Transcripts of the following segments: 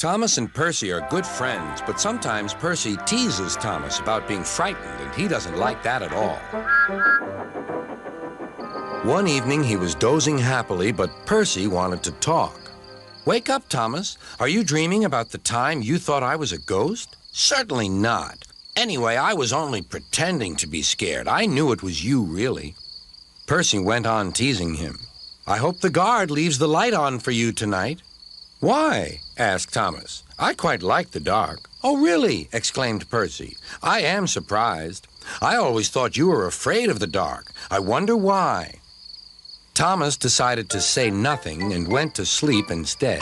Thomas and Percy are good friends, but sometimes Percy teases Thomas about being frightened, and he doesn't like that at all. One evening, he was dozing happily, but Percy wanted to talk. "Wake up, Thomas. Are you dreaming about the time you thought I was a ghost?" "Certainly not. Anyway, I was only pretending to be scared. I knew it was you, really." Percy went on teasing him. "I hope the guard leaves the light on for you tonight." "Why?" asked Thomas. "I quite like the dark." "Oh, really?" exclaimed Percy. "I am surprised. I always thought you were afraid of the dark. I wonder why." Thomas decided to say nothing and went to sleep instead.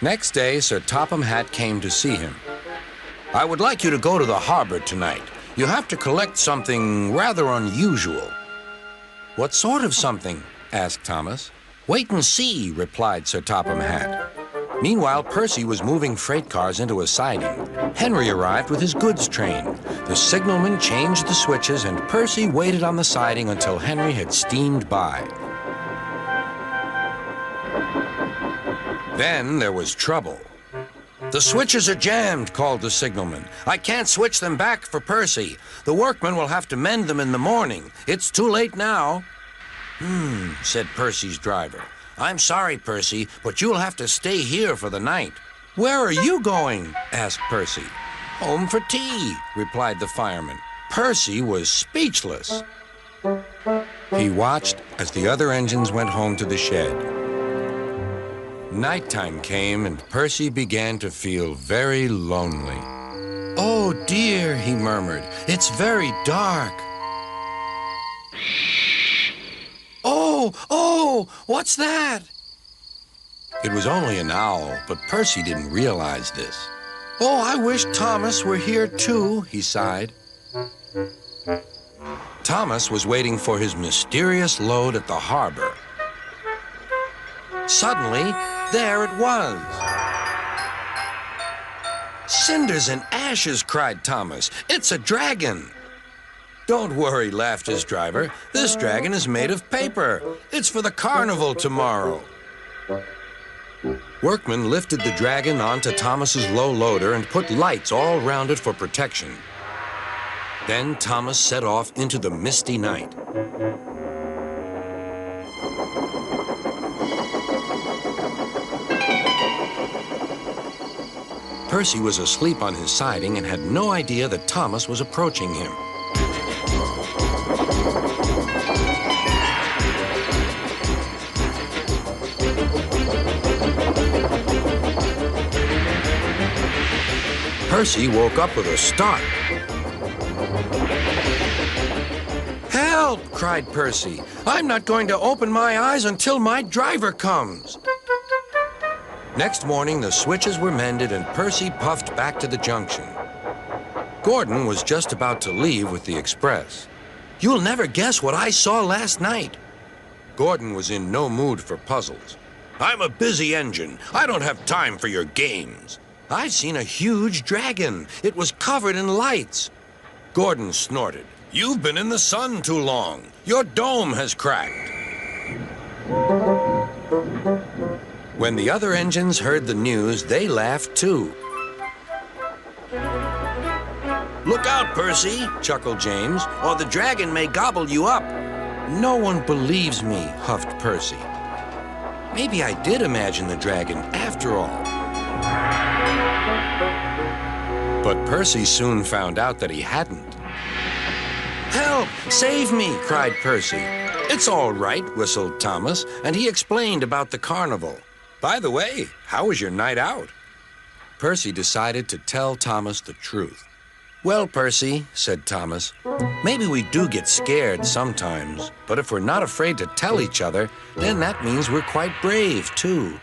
Next day, Sir Topham Hatt came to see him. "I would like you to go to the harbor tonight. You have to collect something rather unusual." "What sort of something?" asked Thomas. "Wait and see," replied Sir Topham Hatt. Meanwhile, Percy was moving freight cars into a siding. Henry arrived with his goods train. The signalman changed the switches, and Percy waited on the siding until Henry had steamed by. Then there was trouble. "The switches are jammed," called the signalman. "I can't switch them back for Percy. The workmen will have to mend them in the morning. It's too late now." Said Percy's driver. "I'm sorry, Percy, but you'll have to stay here for the night." "Where are you going?" asked Percy. "Home for tea," replied the fireman. Percy was speechless. He watched as the other engines went home to the shed. Nighttime came, and Percy began to feel very lonely. "Oh, dear," he murmured. "It's very dark." Oh, what's that?" It was only an owl, but Percy didn't realize this. "Oh, I wish Thomas were here too," he sighed. Thomas was waiting for his mysterious load at the harbor. Suddenly, there it was. "Cinders and ashes," cried Thomas. "It's a dragon." "Don't worry," laughed his driver. "This dragon is made of paper. It's for the carnival tomorrow." Workmen lifted the dragon onto Thomas's low loader and put lights all around it for protection. Then Thomas set off into the misty night. Percy was asleep on his siding and had no idea that Thomas was approaching him. Percy woke up with a start. "Help!" cried Percy. "I'm not going to open my eyes until my driver comes." Next morning, the switches were mended and Percy puffed back to the junction. Gordon was just about to leave with the express. "You'll never guess what I saw last night." Gordon was in no mood for puzzles. "I'm a busy engine. I don't have time for your games." "I've seen a huge dragon. It was covered in lights." Gordon snorted. "You've been in the sun too long. Your dome has cracked." When the other engines heard the news, they laughed too. "Look out, Percy," chuckled James, "or the dragon may gobble you up." "No one believes me," huffed Percy. "Maybe I did imagine the dragon after all." But Percy soon found out that he hadn't. "Help! Save me!" cried Percy. "It's all right," whistled Thomas, and he explained about the carnival. "By the way, how was your night out?" Percy decided to tell Thomas the truth. "Well, Percy," said Thomas, "maybe we do get scared sometimes, but if we're not afraid to tell each other, then that means we're quite brave, too."